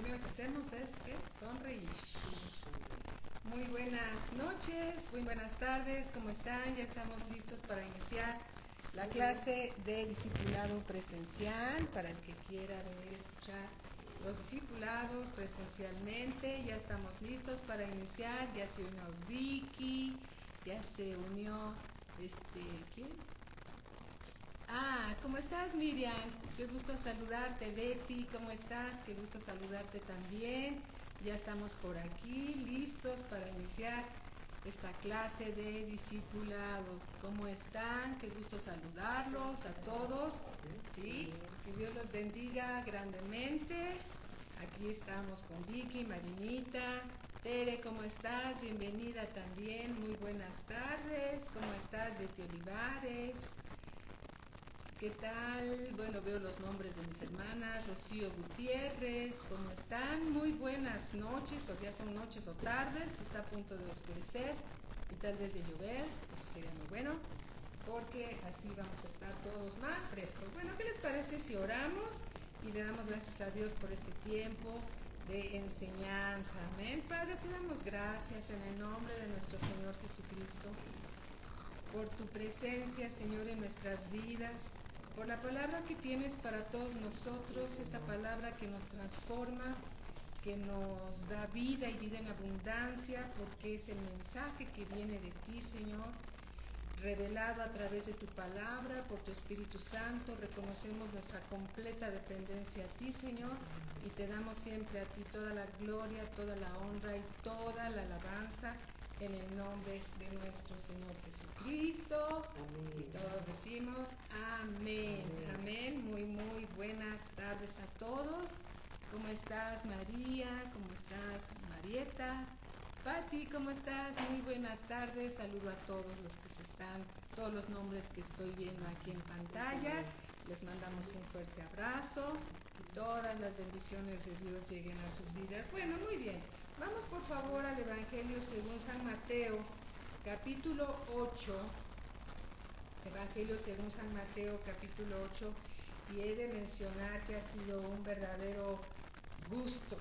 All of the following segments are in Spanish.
primero que hacemos es sonreír. Muy buenas noches, muy buenas tardes, ¿cómo están? Ya estamos listos para iniciar la clase de discipulado presencial para el que quiera venir a escuchar los discipulados presencialmente. Ya estamos listos para iniciar. Ya se unió Vicky, ya se unió ¿quién? ¿Cómo estás, Miriam? Qué gusto saludarte. Betty, ¿cómo estás? Qué gusto saludarte también. Ya estamos por aquí, listos para iniciar esta clase de discipulado. ¿Cómo están? Qué gusto saludarlos a todos. ¿Sí? Que Dios los bendiga grandemente. Aquí estamos con Vicky, Marinita. Tere, ¿cómo estás? Bienvenida también. Muy buenas tardes. ¿Cómo estás, Betty Olivares? ¿Qué tal? Bueno, veo los nombres de mis hermanas. Rocío Gutiérrez, ¿cómo están? Muy buenas noches, o ya son noches o tardes, que está a punto de oscurecer y tal vez de llover. Eso sería muy bueno, porque así vamos a estar todos más frescos. Bueno, ¿qué les parece si oramos y le damos gracias a Dios por este tiempo de enseñanza? Amén. Padre, te damos gracias en el nombre de nuestro Señor Jesucristo por tu presencia, Señor, en nuestras vidas, por la palabra que tienes para todos nosotros, esta palabra que nos transforma, que nos da vida y vida en abundancia, porque es el mensaje que viene de ti, Señor, revelado a través de tu palabra, por tu Espíritu Santo. Reconocemos nuestra completa dependencia a ti, Señor, y te damos siempre a ti toda la gloria, toda la honra y toda la alabanza, en el nombre de nuestro Señor Jesucristo. Amén. Y todos decimos amén. Amén. Amén. Muy buenas tardes a todos. ¿Cómo estás, María? ¿Cómo estás, Marieta? Pati, ¿cómo estás? Muy buenas tardes. Saludo a todos los que todos los nombres que estoy viendo aquí en pantalla. Les mandamos un fuerte abrazo y todas las bendiciones de Dios lleguen a sus vidas. Bueno, muy bien. Vamos por favor al Evangelio según San Mateo, capítulo 8. Evangelio según San Mateo, capítulo 8. Y he de mencionar que ha sido un verdadero gusto,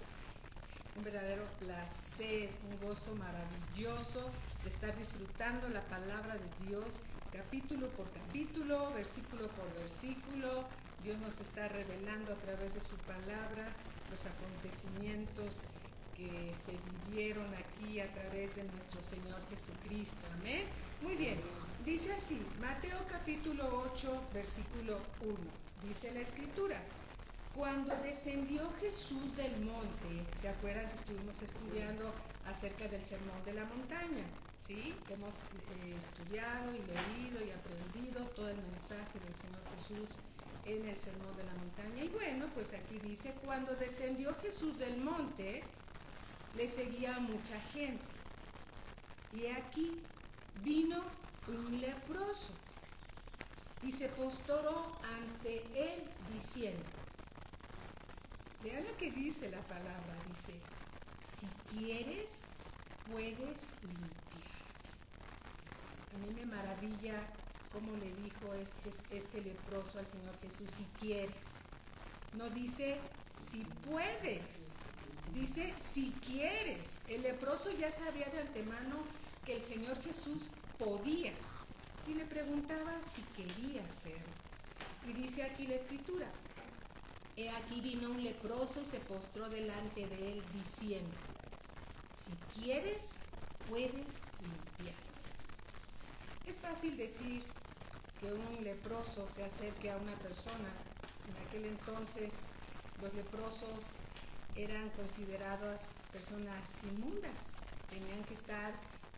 un verdadero placer, un gozo maravilloso de estar disfrutando la palabra de Dios, capítulo por capítulo, versículo por versículo. Dios nos está revelando a través de su palabra los acontecimientos que se vivieron aquí a través de nuestro Señor Jesucristo. Amén. Muy bien. Dice así, Mateo capítulo 8, versículo 1. Dice la Escritura: cuando descendió Jesús del monte, ¿se acuerdan que estuvimos estudiando acerca del sermón de la montaña? ¿Sí? Hemos estudiado y leído y aprendido todo el mensaje del Señor Jesús en el sermón de la montaña. Y bueno, pues aquí dice, cuando descendió Jesús del monte, le seguía mucha gente. Y aquí vino un leproso y se postró ante él diciendo, vean lo que dice la palabra, dice, si quieres, puedes limpiar. A mí me maravilla cómo le dijo este leproso al Señor Jesús, si quieres. No dice, si puedes, dice, si quieres. El leproso ya sabía de antemano que el Señor Jesús podía y le preguntaba si quería hacerlo. Y dice aquí la Escritura, he aquí vino un leproso y se postró delante de él diciendo, si quieres, puedes limpiar. Es fácil decir que un leproso se acerque a una persona. En aquel entonces los leprosos eran consideradas personas inmundas, tenían que estar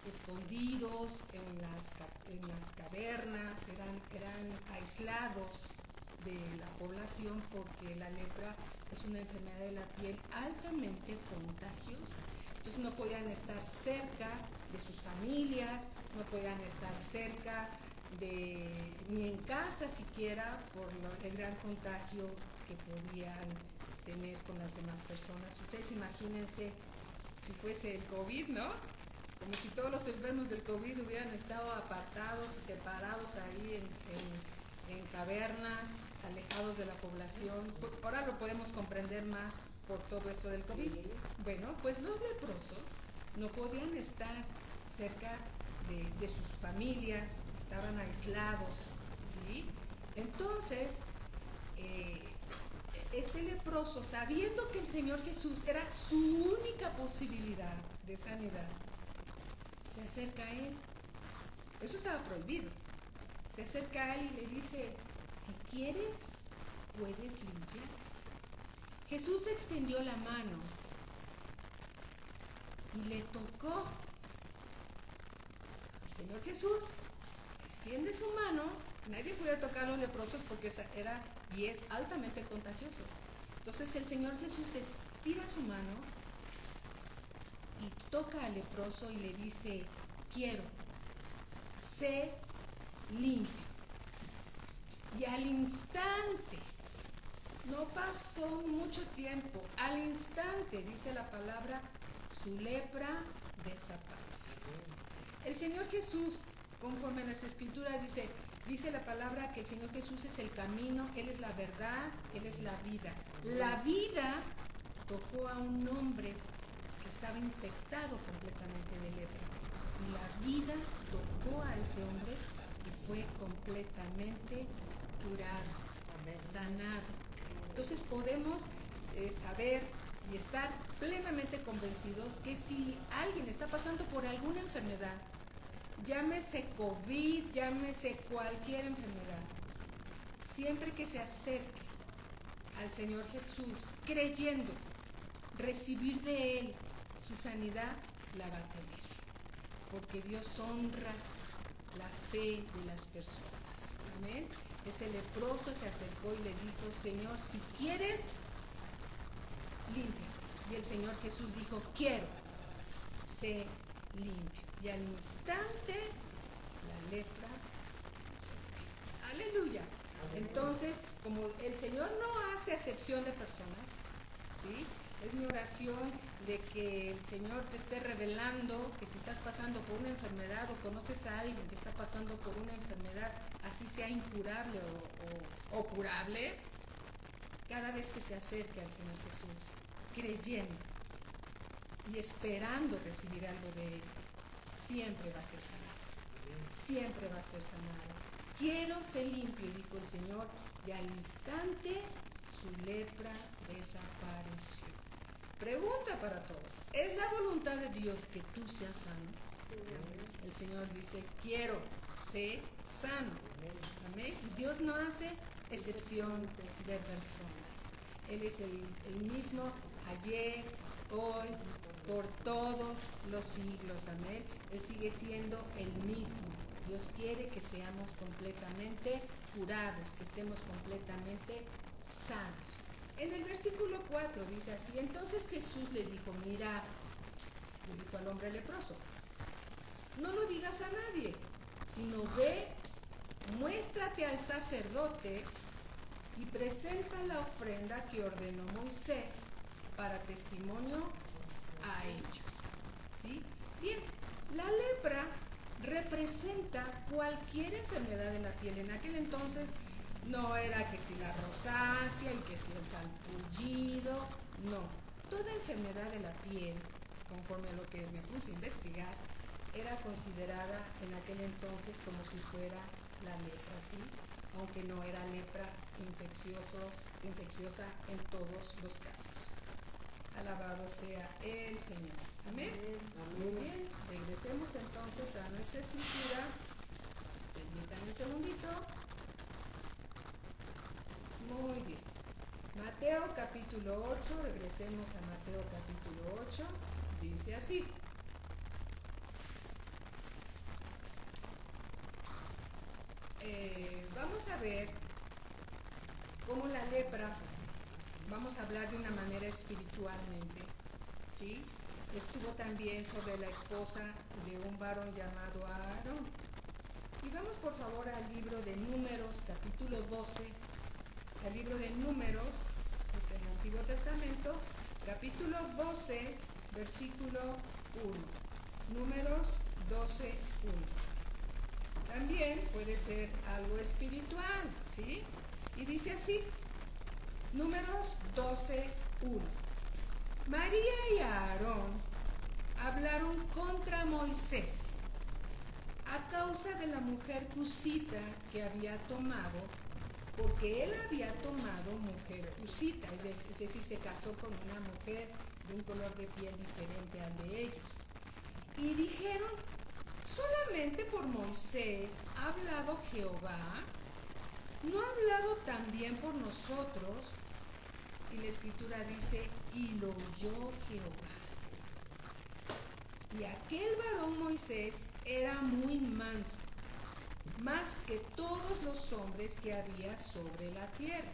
escondidos en las cavernas, eran aislados de la población porque la lepra es una enfermedad de la piel altamente contagiosa. Entonces no podían estar cerca de sus familias, no podían estar cerca ni en casa siquiera por el gran contagio que podían tener con las demás personas. Ustedes imagínense si fuese el COVID, ¿no? Como si todos los enfermos del COVID hubieran estado apartados y separados ahí en cavernas, alejados de la población. Ahora lo podemos comprender más por todo esto del COVID. Bueno, pues los leprosos no podían estar cerca de sus familias, estaban aislados, ¿sí? Entonces, este leproso, sabiendo que el Señor Jesús era su única posibilidad de sanidad, se acerca a él. Eso estaba prohibido. Se acerca a él y le dice: si quieres, puedes limpiar. Jesús extendió la mano y le tocó. El Señor Jesús extiende su mano. Nadie podía tocar a los leprosos porque era y es altamente contagioso. Entonces el Señor Jesús estira su mano y toca al leproso y le dice: quiero, sé limpio. Y al instante, no pasó mucho tiempo, al instante, dice la palabra, su lepra desapareció. El Señor Jesús, conforme a las Escrituras, dice la palabra que el Señor Jesús es el camino, Él es la verdad, Él es la vida. La vida tocó a un hombre que estaba infectado completamente de lepra. Y la vida tocó a ese hombre y fue completamente curado, sanado. Entonces podemos saber y estar plenamente convencidos que si alguien está pasando por alguna enfermedad, llámese COVID, llámese cualquier enfermedad, siempre que se acerque al Señor Jesús creyendo recibir de Él su sanidad, la va a tener, porque Dios honra la fe de las personas. Amén. Ese leproso se acercó y le dijo: Señor, si quieres, limpia. Y el Señor Jesús dijo: quiero, sé limpio. Y al instante la lepra se fue. Aleluya. Entonces, como el Señor no hace acepción de personas, ¿sí? Es mi oración de que el Señor te esté revelando que si estás pasando por una enfermedad o conoces a alguien que está pasando por una enfermedad, así sea incurable o curable, cada vez que se acerque al Señor Jesús, creyendo y esperando recibir algo de Él, siempre va a ser sanado. Siempre va a ser sanado. Quiero ser limpio, dijo el Señor, y al instante su lepra desapareció. Pregunta para todos: ¿es la voluntad de Dios que tú seas sano? El Señor dice: quiero, sé sano. Amén. Y Dios no hace excepción de personas. Él es el mismo ayer, hoy, por todos los siglos. Amén. Él sigue siendo el mismo. Dios quiere que seamos completamente curados, que estemos completamente sanos. En el versículo 4 dice así: entonces Jesús le dijo: mira, le dijo al hombre leproso, no lo digas a nadie, sino ve, muéstrate al sacerdote y presenta la ofrenda que ordenó Moisés para testimonio a ellos. ¿Sí? Bien, la lepra representa cualquier enfermedad de la piel. En aquel entonces no era que si la rosácea y que si el salpullido, no. Toda enfermedad de la piel, conforme a lo que me puse a investigar, era considerada en aquel entonces como si fuera la lepra, ¿sí? Aunque no era lepra infecciosa en todos los casos. Alabado sea el Señor. Amén. Muy bien, regresemos entonces a nuestra escritura. Permítanme un segundito. Muy bien. Mateo capítulo 8, regresemos a Mateo capítulo 8. Dice así: vamos a ver cómo la lepra, vamos a hablar de una manera espiritualmente, ¿sí? Estuvo también sobre la esposa de un varón llamado Aarón. Y vamos por favor al libro de Números, capítulo 12, al libro de Números, que es el Antiguo Testamento, capítulo 12, versículo 1. Números 12, 1. También puede ser algo espiritual, ¿sí? Y dice así, Números 12:1. María y Aarón hablaron contra Moisés a causa de la mujer cusita que había tomado, porque él había tomado mujer cusita, es decir, se casó con una mujer de un color de piel diferente al de ellos. Y dijeron, solamente por Moisés ha hablado Jehová, ¿no ha hablado también por nosotros? Y la escritura dice, y lo oyó Jehová. Y aquel varón Moisés era muy manso, más que todos los hombres que había sobre la tierra.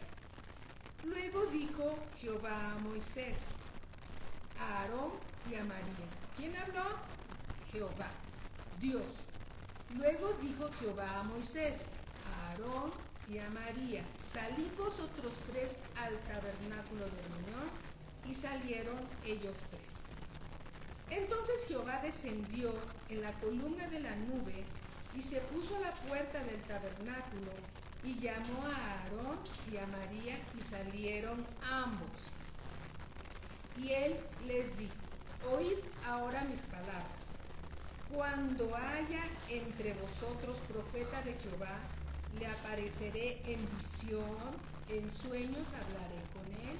Luego dijo Jehová a Moisés, a Aarón y a María. ¿Quién habló? Jehová, Dios. Luego dijo Jehová a Moisés, a Aarón y a María, salid vosotros tres al tabernáculo de reunión, y salieron ellos tres. Entonces Jehová descendió en la columna de la nube y se puso a la puerta del tabernáculo y llamó a Aarón y a María y salieron ambos. Y él les dijo, oíd ahora mis palabras. Cuando haya entre vosotros profeta de Jehová, le apareceré en visión, en sueños hablaré con él.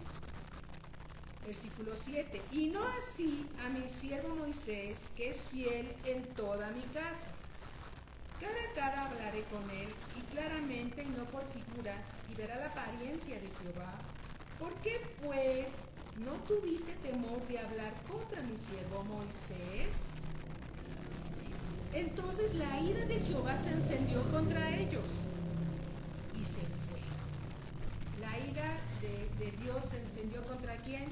Versículo 7. Y no así a mi siervo Moisés, que es fiel en toda mi casa. Cara a cara hablaré con él, y claramente y no por figuras, y verá la apariencia de Jehová. ¿Por qué, pues, no tuviste temor de hablar contra mi siervo Moisés? Entonces la ira de Jehová se encendió contra ellos, y se fue. La ira de Dios se encendió ¿contra quién?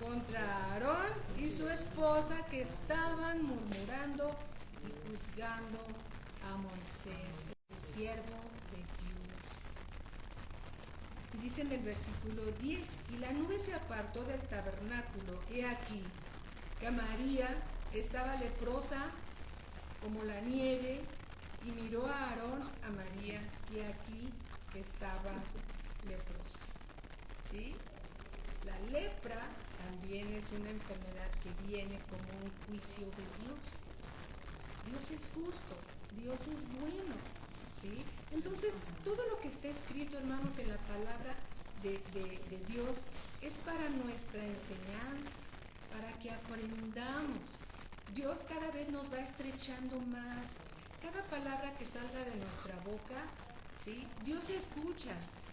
Contra Aarón y su esposa, que estaban murmurando y juzgando a Moisés, el siervo de Dios. Y dice en el versículo 10, y la nube se apartó del tabernáculo, he aquí que María estaba leprosa como la nieve, y miró a Aarón, a María, y aquí que estaba leprosa. ¿Sí? La lepra también es una enfermedad que viene como un juicio de Dios. Dios es justo, Dios es bueno, ¿sí? Entonces, todo lo que está escrito, hermanos, en la palabra de Dios es para nuestra enseñanza, para que aprendamos. Dios cada vez nos va estrechando más. Cada palabra que salga de nuestra boca, ¿sí? Dios la escucha,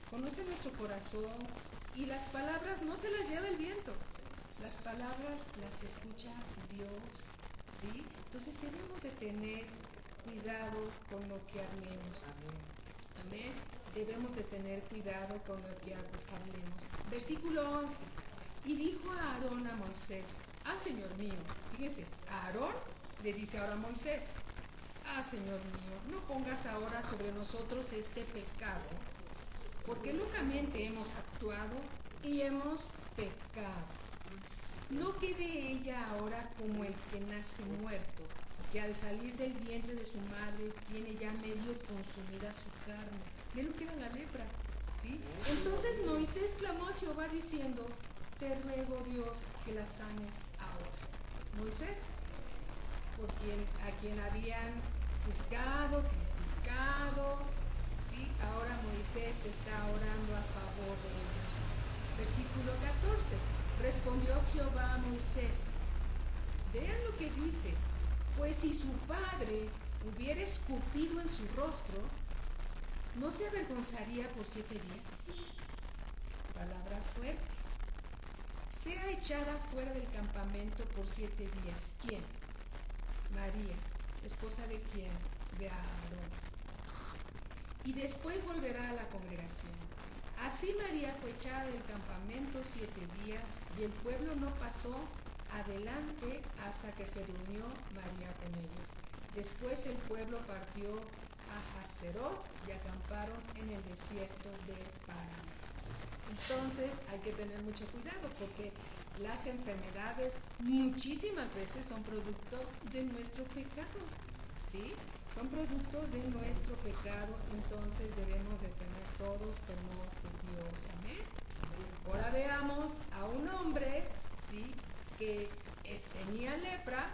conoce nuestro corazón, y las palabras no se las lleva el viento. Las palabras las escucha Dios, ¿sí? Entonces debemos de tener cuidado con lo que hablemos. Amén. Debemos de tener cuidado con lo que hablemos. Versículo 11. Y dijo a Aarón a Moisés, Señor mío, fíjese, Aarón le dice ahora a Moisés, Señor mío, no pongas ahora sobre nosotros este pecado, porque locamente hemos actuado y hemos pecado. No quede ella ahora como el que nace muerto, que al salir del vientre de su madre tiene ya medio consumida su carne. Ve lo que era la lepra, ¿sí? Entonces Moisés clamó a Jehová diciendo, te ruego, Dios, que la sanes ahora. Moisés, a quien habían juzgado, criticado, ¿sí? Ahora Moisés está orando a favor de ellos. Versículo 14. Respondió Jehová a Moisés. Vean lo que dice. Pues si su padre hubiera escupido en su rostro, ¿no se avergonzaría por 7 días? Palabra fuerte. Sea echada fuera del campamento por 7 días. ¿Quién? María. ¿Esposa de quién? De Aarón. Y después volverá a la congregación. Así María fue echada del campamento 7 días, y el pueblo no pasó adelante hasta que se reunió María con ellos. Después el pueblo partió a Hazerot y acamparon en el desierto de Parán. Entonces hay que tener mucho cuidado, porque las enfermedades muchísimas veces son producto de nuestro pecado, ¿sí? son producto de nuestro pecado, entonces debemos de tener todos temor de Dios. Amén. Ahora veamos a un hombre, ¿sí?, que tenía lepra,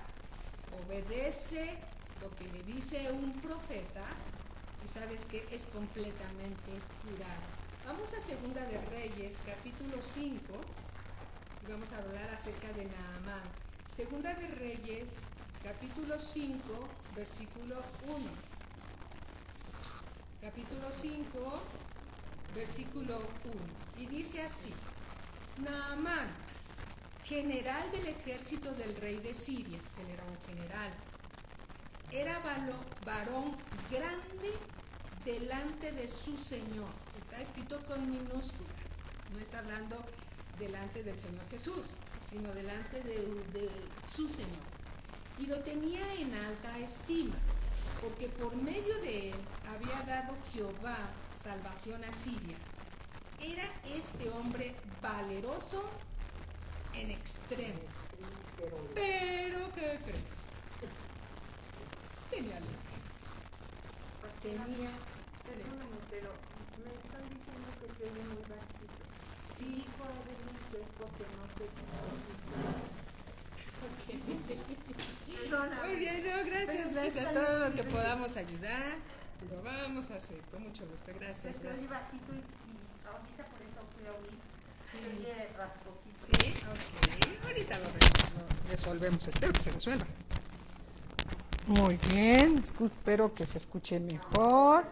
obedece lo que le dice un profeta y sabes que es completamente curado. Vamos a Segunda de Reyes, capítulo 5, y vamos a hablar acerca de Naamán. Segunda de Reyes, capítulo 5, versículo 1. Capítulo 5, versículo 1. Y dice así: Naamán, general del ejército del rey de Siria, él era un general, era varón grande delante de su Señor. Está escrito con minúscula, no está hablando delante del Señor Jesús, sino delante de su Señor. Y lo tenía en alta estima, porque por medio de él había dado Jehová salvación a Siria. Era este hombre valeroso en extremo. Pero, ¿qué crees? Tenía lepra. Perdóname, pero me están diciendo que se oye muy bajito. Sí. Puede haber un sesgo que no sé. Perdóname. Muy bien, no, gracias a todo lo que podamos ayudar. Lo vamos a hacer con mucho gusto. Gracias, Se oye gracias. bajito y ahorita por eso fui a oír. Sí. Se oye rasposito. Sí, ok. Ahorita lo resolvemos. Espero que se resuelva. Muy bien, espero que se escuche mejor.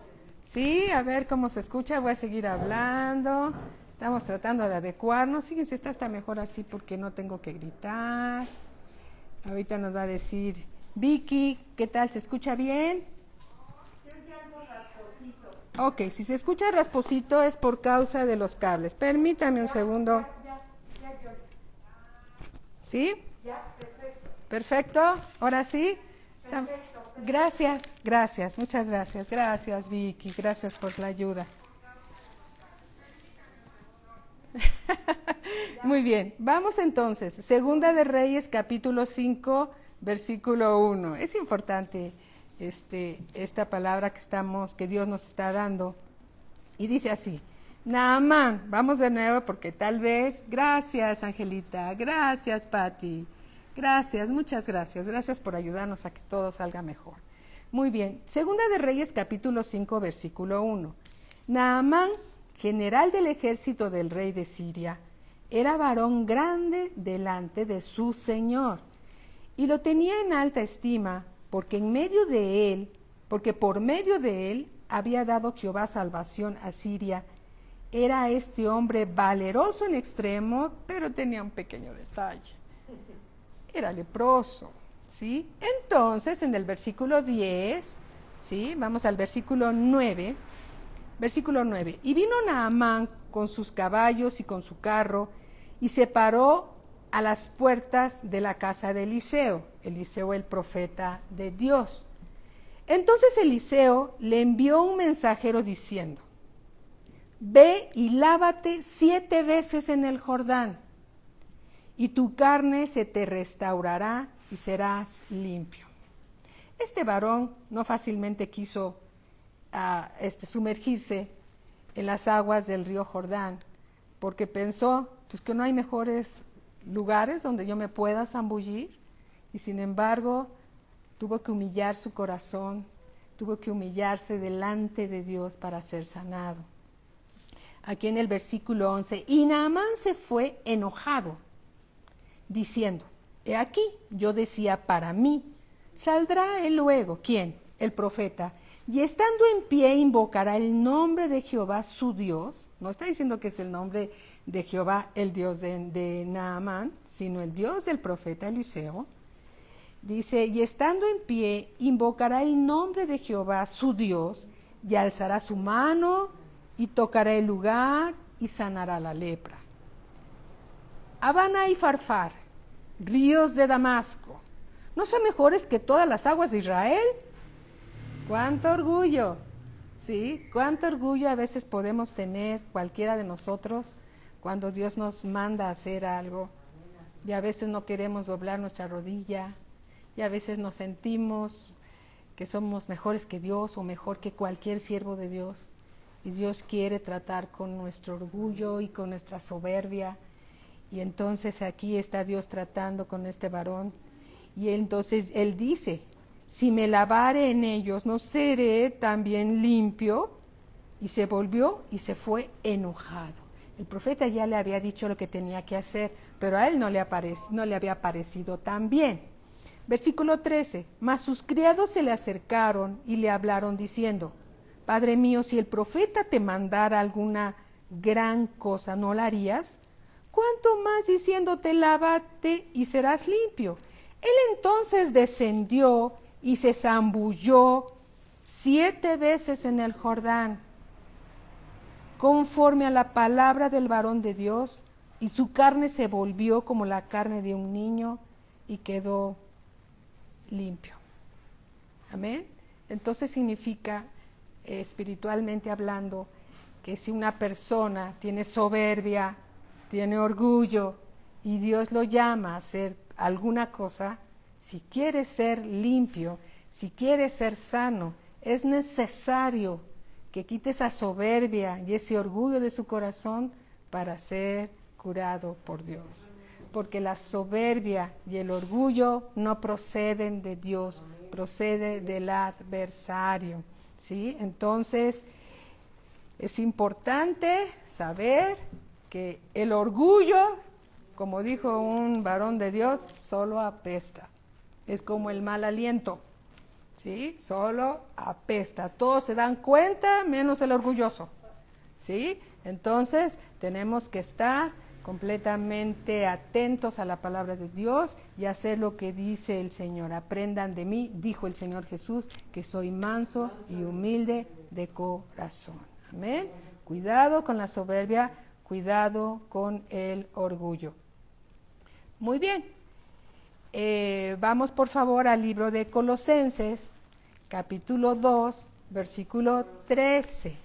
Sí, a ver cómo se escucha. Voy a seguir hablando. Estamos tratando de adecuarnos. Fíjense, está hasta mejor así porque no tengo que gritar. Ahorita nos va a decir Vicky, ¿qué tal? ¿Se escucha bien? Se oye algo rasposito. Ok, si se escucha rasposito es por causa de los cables. Permítame un segundo. Ya, yo. ¿Sí? Ya, perfecto. ¿Perfecto? ¿Ahora sí? Perfecto. Gracias, muchas gracias. Gracias, Vicky, gracias por la ayuda. Muy bien, vamos entonces. Segunda de Reyes, capítulo 5, versículo 1. Es importante esta palabra que Dios nos está dando. Y dice así: Naamán, vamos de nuevo porque tal vez, gracias Angelita, gracias Patti, gracias, muchas gracias, gracias por ayudarnos a que todo salga mejor. Muy bien, Segunda de Reyes capítulo 5 versículo 1. Naamán, general del ejército del rey de Siria, era varón grande delante de su Señor, y lo tenía en alta estima, porque por medio de él había dado Jehová salvación a Siria. Era este hombre valeroso en extremo, pero tenía un pequeño detalle. Era leproso, ¿sí? Entonces, en el versículo 10, ¿sí? Vamos al versículo 9. Versículo 9. Y vino Naamán con sus caballos y con su carro, y se paró a las puertas de la casa de Eliseo el profeta de Dios. Entonces Eliseo le envió un mensajero diciendo: Ve y lávate 7 veces en el Jordán, y tu carne se te restaurará y serás limpio. Este varón no fácilmente quiso sumergirse en las aguas del río Jordán, porque pensó pues, que no hay mejores lugares donde yo me pueda zambullir, y sin embargo tuvo que humillar su corazón, tuvo que humillarse delante de Dios para ser sanado. Aquí en el versículo 11, y Naamán se fue enojado, diciendo: He aquí, yo decía para mí, saldrá él luego. ¿Quién? El profeta. Y estando en pie invocará el nombre de Jehová su Dios. No está diciendo que es el nombre de Jehová el Dios de Naamán, sino el Dios del profeta Eliseo. Dice, y estando en pie invocará el nombre de Jehová su Dios, y alzará su mano y tocará el lugar y sanará la lepra. Habana y Farfar, ríos de Damasco, ¿no son mejores que todas las aguas de Israel? ¡Cuánto orgullo! ¿Sí? ¡Cuánto orgullo a veces podemos tener cualquiera de nosotros cuando Dios nos manda a hacer algo! Y a veces no queremos doblar nuestra rodilla, y a veces nos sentimos que somos mejores que Dios o mejor que cualquier siervo de Dios. Y Dios quiere tratar con nuestro orgullo y con nuestra soberbia. Y entonces aquí está Dios tratando con este varón. Y entonces él dice, si me lavare en ellos, ¿no seré también limpio? Y se volvió y se fue enojado. El profeta ya le había dicho lo que tenía que hacer, pero a él no le había parecido tan bien. Versículo 13, mas sus criados se le acercaron y le hablaron diciendo, Padre mío, si el profeta te mandara alguna gran cosa, ¿no la harías? ¿Cuánto más diciéndote, lávate y serás limpio? Él entonces descendió y se zambulló 7 veces en el Jordán, conforme a la palabra del varón de Dios, y su carne se volvió como la carne de un niño y quedó limpio. Amén. Entonces significa, espiritualmente hablando, que si una persona tiene soberbia, tiene orgullo, y Dios lo llama a hacer alguna cosa, si quiere ser limpio, si quiere ser sano, es necesario que quite esa soberbia y ese orgullo de su corazón para ser curado por Dios. Porque la soberbia y el orgullo no proceden de Dios, procede del adversario, ¿sí? Entonces, es importante saber que el orgullo, como dijo un varón de Dios, solo apesta. Es como el mal aliento, ¿sí? Solo apesta. Todos se dan cuenta, menos el orgulloso, ¿sí? Entonces, tenemos que estar completamente atentos a la palabra de Dios y hacer lo que dice el Señor. Aprendan de mí, dijo el Señor Jesús, que soy manso y humilde de corazón. Amén. Cuidado con la soberbia, cuidado con el orgullo. Muy bien. Vamos por favor al libro de Colosenses, capítulo 2, versículo 13.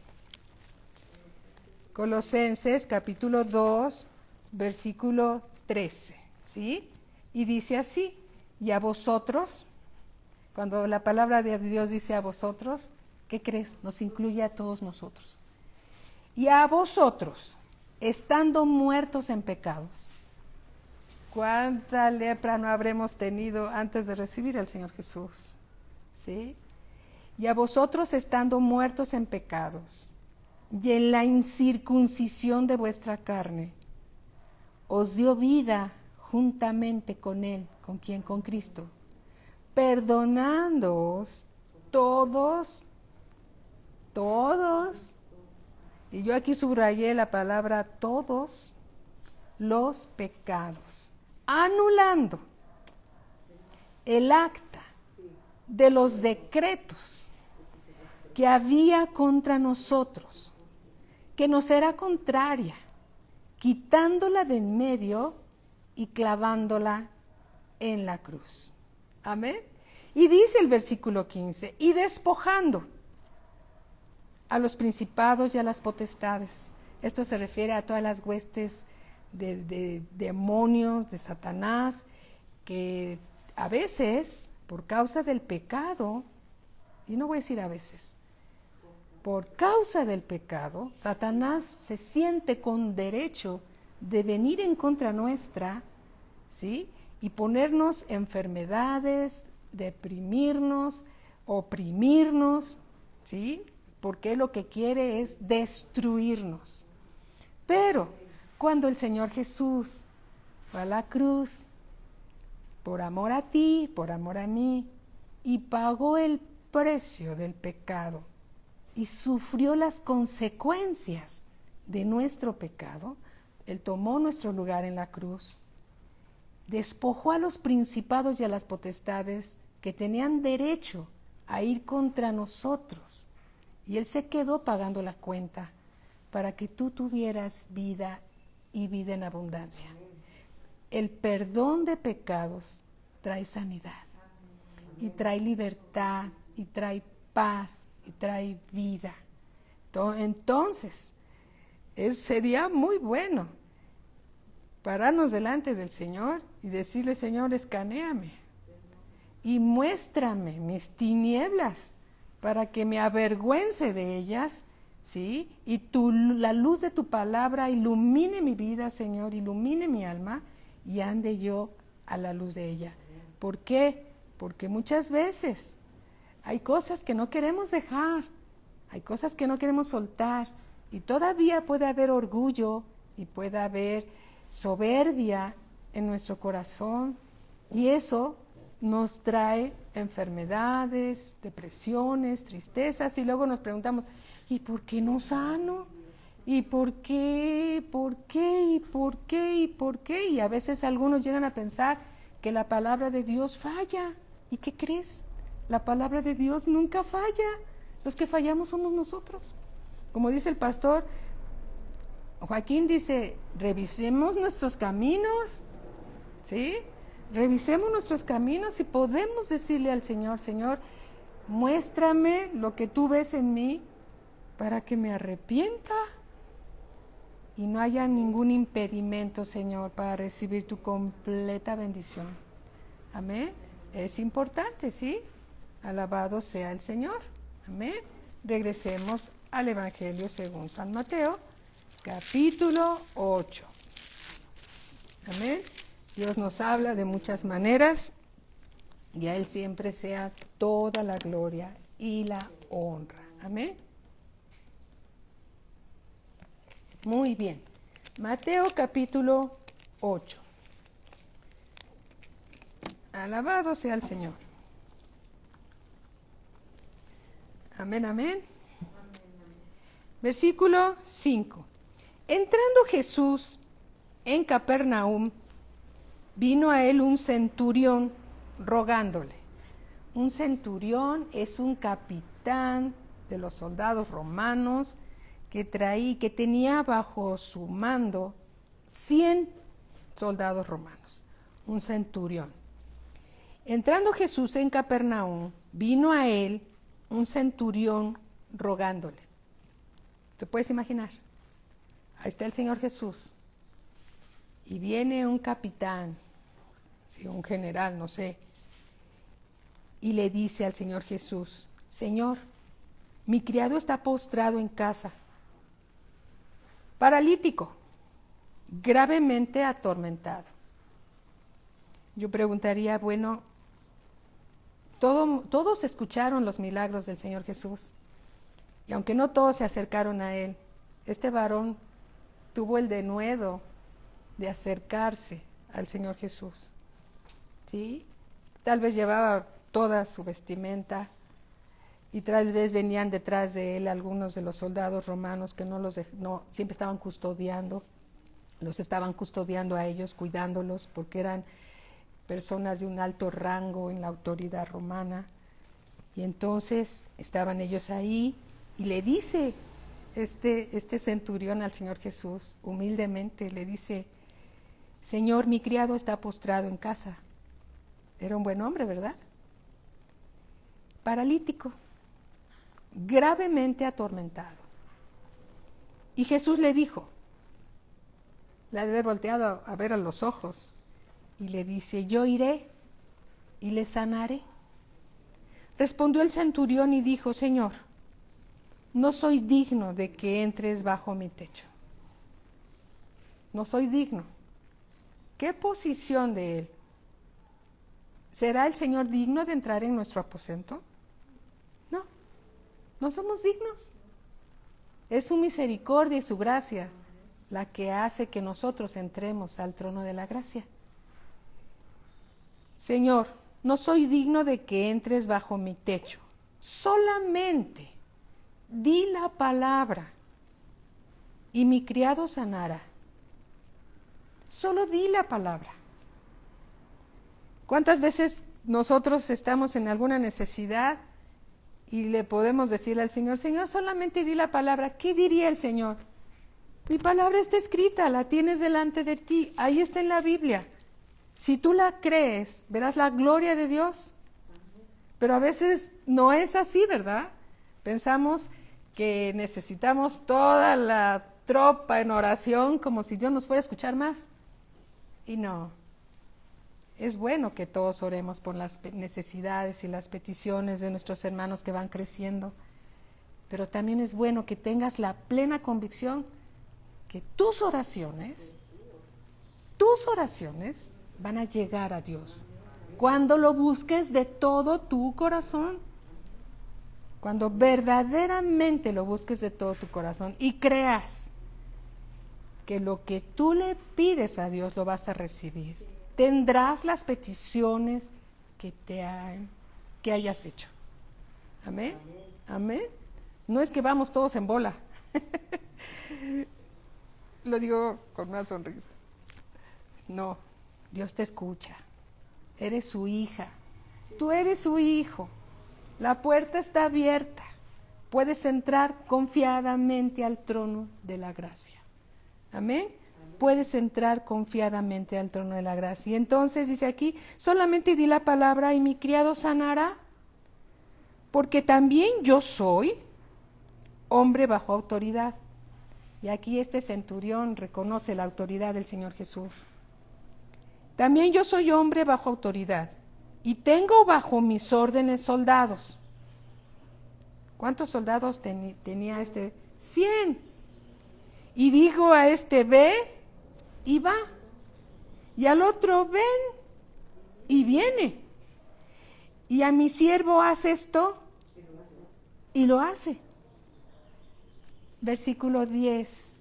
Colosenses, capítulo 2, versículo 13, ¿sí? Y dice así, y a vosotros, cuando la palabra de Dios dice a vosotros, ¿qué crees? Nos incluye a todos nosotros. Y a vosotros, estando muertos en pecados. ¿Cuánta lepra no habremos tenido antes de recibir al Señor Jesús? ¿Sí? Y a vosotros, estando muertos en pecados, y en la incircuncisión de vuestra carne, os dio vida juntamente con Él. ¿Con quién? Con Cristo. Perdonándoos todos, y yo aquí subrayé la palabra todos los pecados, anulando el acta de los decretos que había contra nosotros, que nos era contraria, quitándola de en medio y clavándola en la cruz. Amén. Y dice el versículo 15, y despojando a los principados y a las potestades. Esto se refiere a todas las huestes de demonios, de Satanás, que a veces, por causa del pecado, y no voy a decir a veces, por causa del pecado, Satanás se siente con derecho de venir en contra nuestra, ¿sí? Y ponernos enfermedades, deprimirnos, oprimirnos, ¿sí? Porque lo que quiere es destruirnos. Pero cuando el Señor Jesús fue a la cruz, por amor a ti, por amor a mí, y pagó el precio del pecado, y sufrió las consecuencias de nuestro pecado, Él tomó nuestro lugar en la cruz, despojó a los principados y a las potestades que tenían derecho a ir contra nosotros, y Él se quedó pagando la cuenta para que tú tuvieras vida y vida en abundancia. El perdón de pecados trae sanidad, y trae libertad, y trae paz, y trae vida. Entonces, sería muy bueno pararnos delante del Señor y decirle, Señor, escanéame. y muéstrame mis tinieblas para que me avergüence de ellas, ¿sí? Y la luz de tu palabra ilumine mi vida, Señor, ilumine mi alma y ande yo a la luz de ella. ¿Por qué? Porque muchas veces hay cosas que no queremos dejar, hay cosas que no queremos soltar y todavía puede haber orgullo y puede haber soberbia en nuestro corazón y eso nos trae enfermedades, depresiones, tristezas y luego nos preguntamos, ¿y por qué no sano? ¿Y por qué? ¿Por qué? ¿Y por qué? ¿Y por qué? Y a veces algunos llegan a pensar que la palabra de Dios falla. ¿Y qué crees? La palabra de Dios nunca falla. Los que fallamos somos nosotros. Como dice el pastor Joaquín, dice, revisemos nuestros caminos, ¿sí? Revisemos nuestros caminos y podemos decirle al Señor, Señor, muéstrame lo que tú ves en mí para que me arrepienta y no haya ningún impedimento, Señor, para recibir tu completa bendición. Amén. Es importante, ¿sí? Alabado sea el Señor. Amén. Regresemos al Evangelio según San Mateo, capítulo 8. Amén. Dios nos habla de muchas maneras y a Él siempre sea toda la gloria y la honra. Amén. Muy bien. Mateo capítulo 8. Alabado sea el Señor. Amén, amén. Versículo 5. Entrando Jesús en Capernaum, vino a él un centurión rogándole. Un centurión es un capitán de los soldados romanos que tenía bajo su mando 100 soldados romanos. Un centurión. Entrando Jesús en Capernaum, vino a él un centurión rogándole. ¿Te puedes imaginar? Ahí está el Señor Jesús. Y viene un capitán, sí, un general, no sé, y le dice al Señor Jesús, Señor, mi criado está postrado en casa, paralítico, gravemente atormentado. Yo preguntaría, bueno, todos escucharon los milagros del Señor Jesús, y aunque no todos se acercaron a Él, este varón tuvo el denuedo de acercarse al Señor Jesús, ¿sí? Tal vez llevaba toda su vestimenta y tal vez venían detrás de él algunos de los soldados romanos que siempre estaban custodiando, los estaban custodiando a ellos, cuidándolos, porque eran personas de un alto rango en la autoridad romana. Y entonces estaban ellos ahí y le dice este centurión al Señor Jesús, humildemente le dice, Señor, mi criado está postrado en casa. Era un buen hombre, ¿verdad? Paralítico, gravemente atormentado. Y Jesús le dijo, le ha de haber volteado a ver a los ojos, y le dice, yo iré y le sanaré. Respondió el centurión y dijo, Señor, no soy digno de que entres bajo mi techo. No soy digno. ¿Qué posición de él? ¿Será el Señor digno de entrar en nuestro aposento? No, no somos dignos. Es su misericordia y su gracia la que hace que nosotros entremos al trono de la gracia. Señor, no soy digno de que entres bajo mi techo. Solamente di la palabra y mi criado sanará. Solo di la palabra. ¿Cuántas veces nosotros estamos en alguna necesidad y le podemos decirle al Señor, Señor, solamente di la palabra? ¿Qué diría el Señor? Mi palabra está escrita, la tienes delante de ti, ahí está en la Biblia. Si tú la crees, verás la gloria de Dios. Pero a veces no es así, ¿verdad? Pensamos que necesitamos toda la tropa en oración como si Dios nos fuera a escuchar más. Y no. Es bueno que todos oremos por las necesidades y las peticiones de nuestros hermanos que van creciendo, pero también es bueno que tengas la plena convicción que tus oraciones van a llegar a Dios. Cuando lo busques de todo tu corazón, cuando verdaderamente lo busques de todo tu corazón y creas que lo que tú le pides a Dios lo vas a recibir, tendrás las peticiones que hayas hecho. Amén. Amén. No es que vamos todos en bola. Lo digo con una sonrisa. No, Dios te escucha. Eres su hija. Tú eres su hijo. La puerta está abierta. Puedes entrar confiadamente al trono de la gracia. Amén. Puedes entrar confiadamente al trono de la gracia. Y entonces dice aquí, solamente di la palabra y mi criado sanará, porque también yo soy hombre bajo autoridad. Y aquí este centurión reconoce la autoridad del Señor Jesús. También yo soy hombre bajo autoridad y tengo bajo mis órdenes soldados. ¿Cuántos soldados tenía este? 100. Y digo a este, ve y va. Y al otro, ven y viene. Y a mi siervo, haz esto y lo hace. Versículo 10.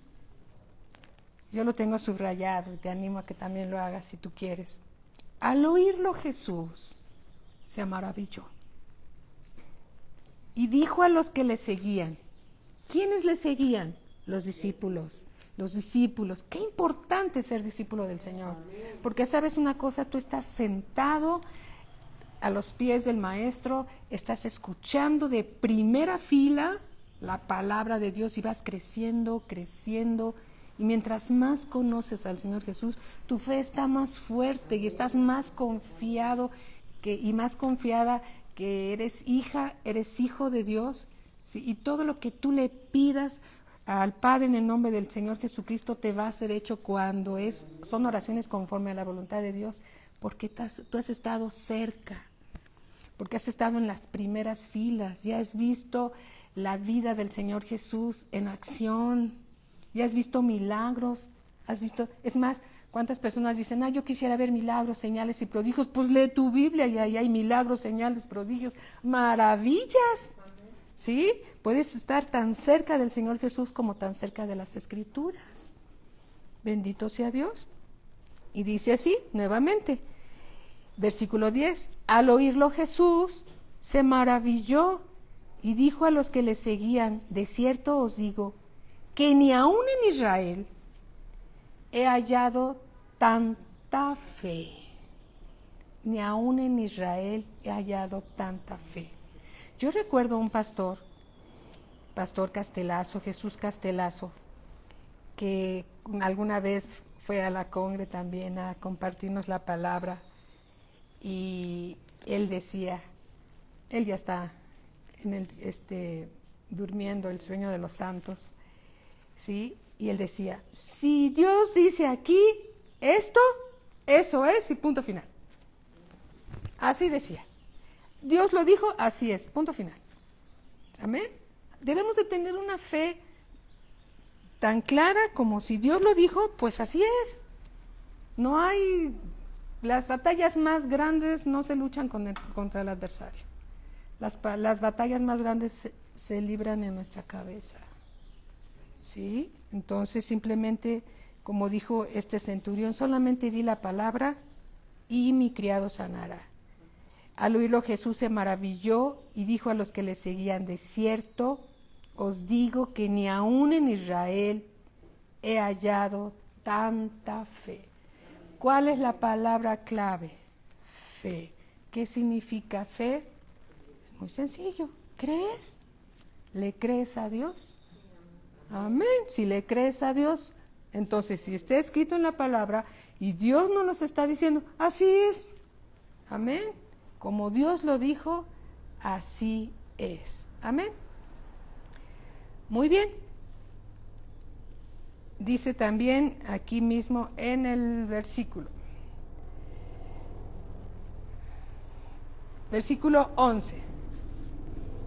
Yo lo tengo subrayado y te animo a que también lo hagas si tú quieres. Al oírlo Jesús se maravilló y dijo a los que le seguían. ¿Quiénes le seguían? Los discípulos. Los discípulos. Qué importante ser discípulo del Señor. Porque sabes una cosa, tú estás sentado a los pies del Maestro, estás escuchando de primera fila la palabra de Dios y vas creciendo, creciendo. Y mientras más conoces al Señor Jesús, tu fe está más fuerte y estás más confiado y más confiada que eres hija, eres hijo de Dios. ¿Sí? Y todo lo que tú le pidas al Padre en el nombre del Señor Jesucristo te va a ser hecho cuando son oraciones conforme a la voluntad de Dios, porque tú has estado cerca, porque has estado en las primeras filas, ya has visto la vida del Señor Jesús en acción. Ya has visto milagros, es más, ¿cuántas personas dicen, yo quisiera ver milagros, señales y prodigios? Pues lee tu Biblia y ahí hay milagros, señales, prodigios, maravillas, ¿sí? Puedes estar tan cerca del Señor Jesús como tan cerca de las Escrituras. Bendito sea Dios. Y dice así, nuevamente, versículo 10, al oírlo Jesús se maravilló y dijo a los que le seguían, de cierto os digo, que ni aún en Israel he hallado tanta fe. Ni aún en Israel he hallado tanta fe. Yo recuerdo un pastor Castelazo, Jesús Castelazo, que alguna vez fue a la Congre también a compartirnos la palabra y él decía, él ya está durmiendo el sueño de los santos. ¿Sí? Y él decía, si Dios dice aquí esto, eso es y punto final. Así decía. Dios lo dijo, así es, punto final. Amén. Debemos de tener una fe tan clara como si Dios lo dijo, pues así es. No hay, las batallas más grandes no se luchan contra el adversario. Las batallas más grandes se libran en nuestra cabeza. ¿Sí? Entonces simplemente, como dijo este centurión, solamente di la palabra y mi criado sanará. Al oírlo Jesús se maravilló y dijo a los que le seguían, de cierto os digo que ni aún en Israel he hallado tanta fe. ¿Cuál es la palabra clave? Fe. ¿Qué significa fe? Es muy sencillo, creer. ¿Le crees a Dios? Amén. Si le crees a Dios, entonces si está escrito en la palabra y Dios no nos está diciendo, así es. Amén. Como Dios lo dijo, así es. Amén. Muy bien. Dice también aquí mismo en el versículo, Versículo 11.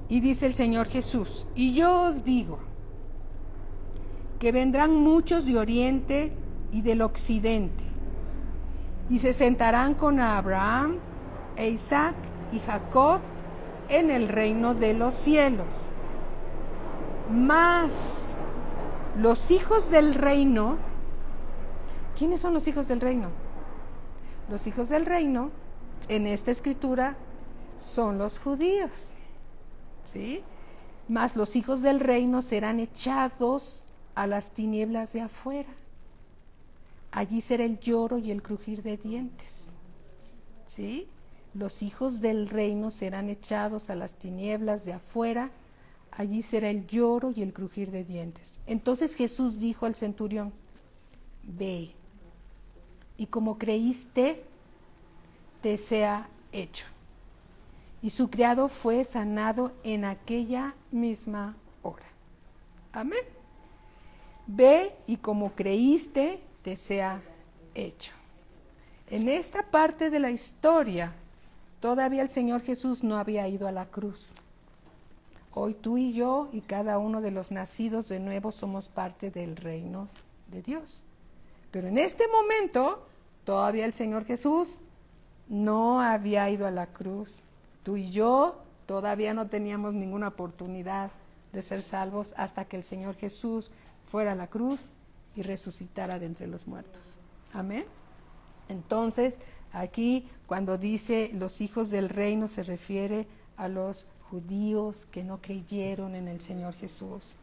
Y dice el Señor Jesús: y yo os digo que vendrán muchos de oriente y del occidente, y se sentarán con Abraham e Isaac y Jacob en el reino de los cielos. Mas los hijos del reino, ¿quiénes son los hijos del reino? Los hijos del reino, en esta escritura, son los judíos, ¿sí? Mas los hijos del reino serán echados a las tinieblas de afuera. Allí será el lloro y el crujir de dientes, ¿sí? Los hijos del reino serán echados a las tinieblas de afuera. Allí será el lloro y el crujir de dientes. Entonces Jesús dijo al centurión: ve, y como creíste, te sea hecho. Y su criado fue sanado en aquella misma hora. Amén. Ve, y como creíste, te sea hecho. En esta parte de la historia, todavía el Señor Jesús no había ido a la cruz. Hoy tú y yo y cada uno de los nacidos de nuevo somos parte del reino de Dios. Pero en este momento, todavía el Señor Jesús no había ido a la cruz. Tú y yo todavía no teníamos ninguna oportunidad de ser salvos hasta que el Señor Jesús fuera a la cruz y resucitara de entre los muertos. Amén. Entonces, aquí cuando dice los hijos del reino, se refiere a los judíos que no creyeron en el Señor Jesús.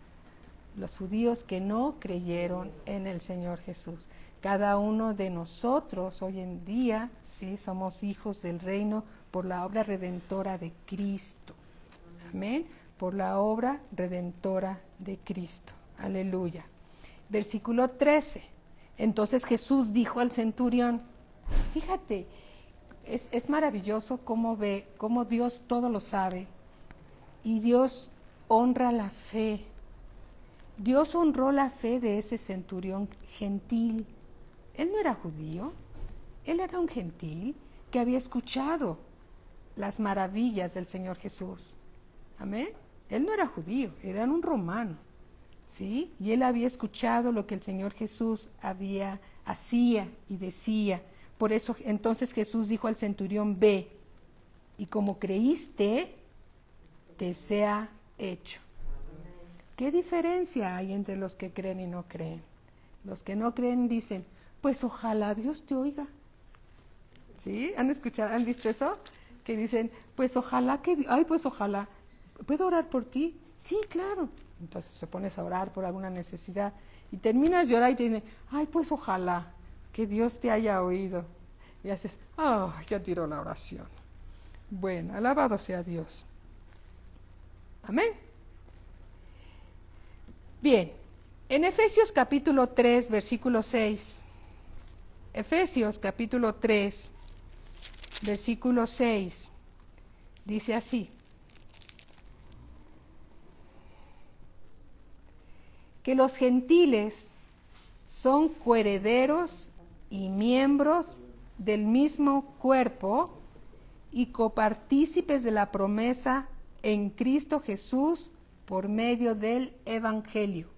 Los judíos que no creyeron en el Señor Jesús. Cada uno de nosotros hoy en día, sí, somos hijos del reino por la obra redentora de Cristo. Amén. Por la obra redentora de Cristo. Aleluya. Versículo 13. Entonces Jesús dijo al centurión, fíjate, es maravilloso cómo Dios todo lo sabe y Dios honra la fe. Dios honró la fe de ese centurión gentil. Él no era judío, él era un gentil que había escuchado las maravillas del Señor Jesús. Amén. Él no era judío, era un romano. ¿Sí? Y él había escuchado lo que el Señor Jesús hacía y decía. Por eso entonces Jesús dijo al centurión: ve, y como creíste, te sea hecho. ¿Qué diferencia hay entre los que creen y no creen? Los que no creen dicen: pues ojalá Dios te oiga. ¿Sí? ¿Han visto eso? Que dicen: pues ojalá ojalá, ¿puedo orar por ti? Sí, claro. Entonces te pones a orar por alguna necesidad y terminas de orar y te dicen: ay, pues ojalá que Dios te haya oído. Y haces: ya tiró la oración. Bueno, alabado sea Dios. Amén. Bien, en Efesios capítulo 3, versículo 6. Efesios capítulo 3, versículo 6. Dice así: que los gentiles son coherederos y miembros del mismo cuerpo y copartícipes de la promesa en Cristo Jesús por medio del Evangelio.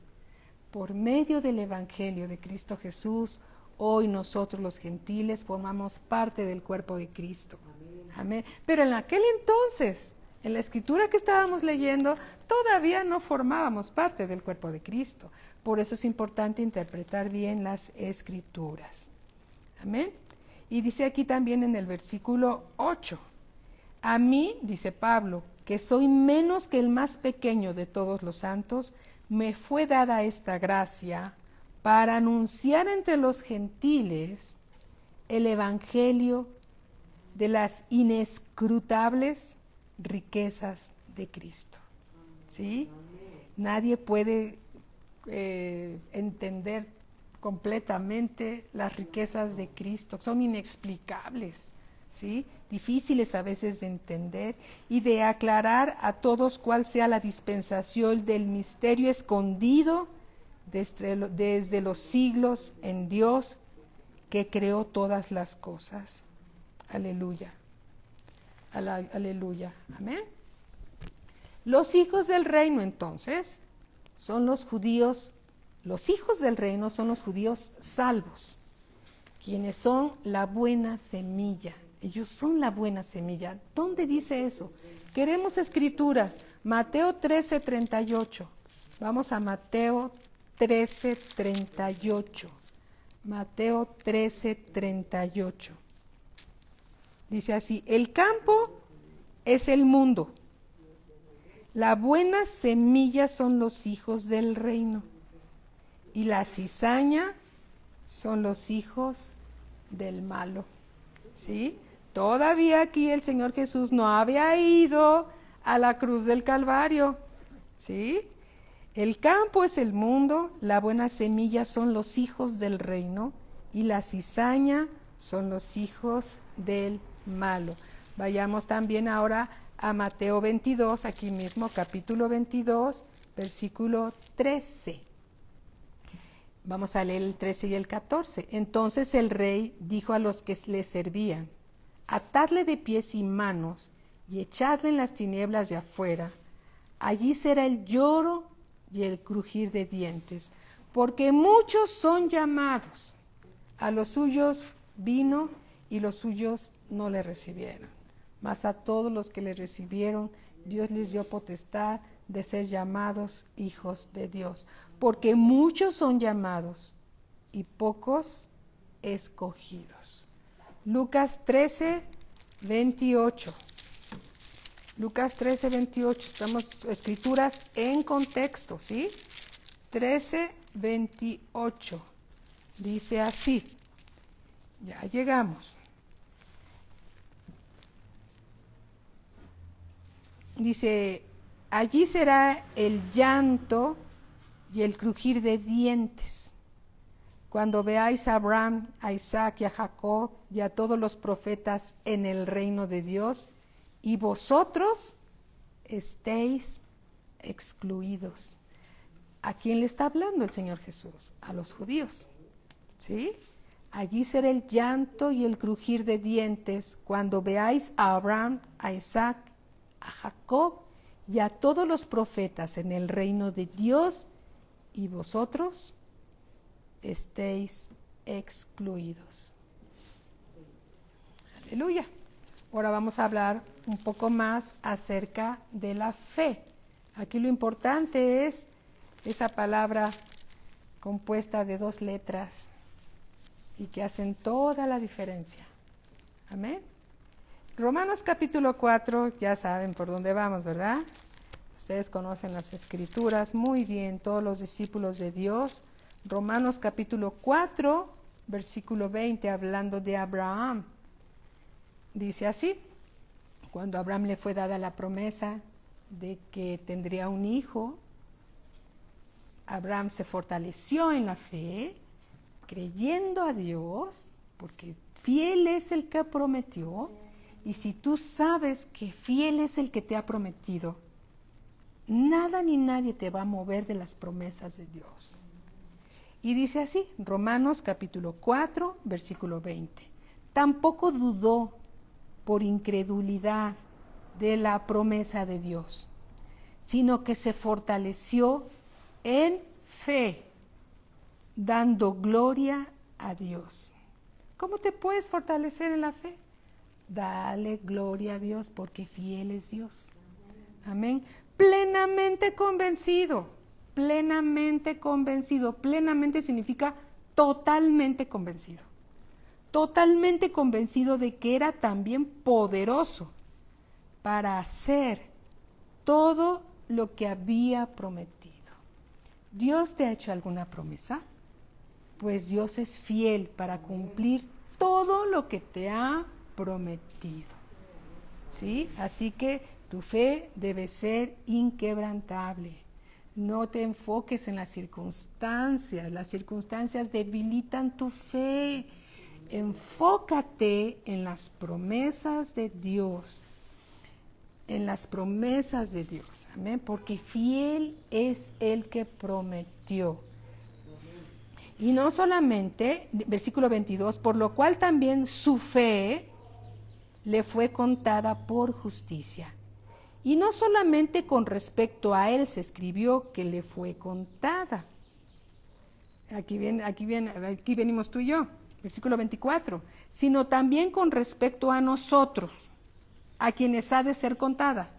Por medio del Evangelio de Cristo Jesús, hoy nosotros los gentiles formamos parte del cuerpo de Cristo. Amén. Pero en aquel entonces, en la escritura que estábamos leyendo, todavía no formábamos parte del cuerpo de Cristo. Por eso es importante interpretar bien las escrituras. Amén. Y dice aquí también en el versículo 8, a mí, dice Pablo, que soy menos que el más pequeño de todos los santos, me fue dada esta gracia para anunciar entre los gentiles el evangelio de las inescrutables riquezas de Cristo. ¿Sí? Nadie puede entender completamente las riquezas de Cristo, son inexplicables, ¿sí? Difíciles a veces de entender y de aclarar a todos cuál sea la dispensación del misterio escondido desde los siglos en Dios que creó todas las cosas. Aleluya. Aleluya. Amén. Los hijos del reino, entonces, son los judíos. Los hijos del reino son los judíos salvos, quienes son la buena semilla. Ellos son la buena semilla. ¿Dónde dice eso? Queremos escrituras. Mateo 13:38. Vamos a Mateo 13:38. Mateo 13:38. Dice así: el campo es el mundo. La buena semilla son los hijos del reino. Y la cizaña son los hijos del malo. ¿Sí? Todavía aquí el Señor Jesús no había ido a la cruz del Calvario. ¿Sí? El campo es el mundo, la buena semilla son los hijos del reino y la cizaña son los hijos del malo. Vayamos también ahora a Mateo 22, aquí mismo, capítulo 22, versículo 13. Vamos a leer el 13 y el 14. Entonces el rey dijo a los que le servían: atadle de pies y manos y echadle en las tinieblas de afuera. Allí será el lloro y el crujir de dientes, porque muchos son llamados. A los suyos vino y los suyos no le recibieron. Mas a todos los que le recibieron, Dios les dio potestad de ser llamados hijos de Dios, porque muchos son llamados y pocos escogidos. Lucas 13:28. Lucas 13:28. Estamos escrituras en contexto, ¿sí? 13:28. Dice así. Ya llegamos. Dice: allí será el llanto y el crujir de dientes, cuando veáis a Abraham, a Isaac y a Jacob y a todos los profetas en el reino de Dios, y vosotros estéis excluidos. ¿A quién le está hablando el Señor Jesús? A los judíos, ¿sí? Allí será el llanto y el crujir de dientes cuando veáis a Abraham, a Isaac, a Jacob y a todos los profetas en el reino de Dios, y vosotros estéis excluidos. Aleluya. Ahora vamos a hablar un poco más acerca de la fe. Aquí lo importante es esa palabra compuesta de 2 letras y que hacen toda la diferencia. Amén. Romanos capítulo 4, ya saben por dónde vamos, ¿verdad? Ustedes conocen las escrituras muy bien, todos los discípulos de Dios. Romanos capítulo 4, versículo 20, hablando de Abraham. Dice así: cuando a Abraham le fue dada la promesa de que tendría un hijo, Abraham se fortaleció en la fe, creyendo a Dios, porque fiel es el que prometió. Y si tú sabes que fiel es el que te ha prometido, nada ni nadie te va a mover de las promesas de Dios. Y dice así, Romanos capítulo 4, versículo 20. Tampoco dudó por incredulidad de la promesa de Dios, sino que se fortaleció en fe, dando gloria a Dios. ¿Cómo te puedes fortalecer en la fe? Dale gloria a Dios, porque fiel es Dios. Amén. Plenamente convencido. Plenamente convencido. Plenamente significa totalmente convencido. Totalmente convencido de que era también poderoso para hacer todo lo que había prometido. ¿Dios te ha hecho alguna promesa? Pues Dios es fiel para cumplir todo lo que te ha prometido. ¿Sí? Así que tu fe debe ser inquebrantable. No te enfoques en las circunstancias debilitan tu fe. Enfócate en las promesas de Dios, en las promesas de Dios, amén, porque fiel es el que prometió. Y no solamente, versículo 22, por lo cual también su fe le fue contada por justicia. Y no solamente con respecto a él se escribió que le fue contada. Aquí venimos tú y yo, versículo 24. Sino también con respecto a nosotros, a quienes ha de ser contada.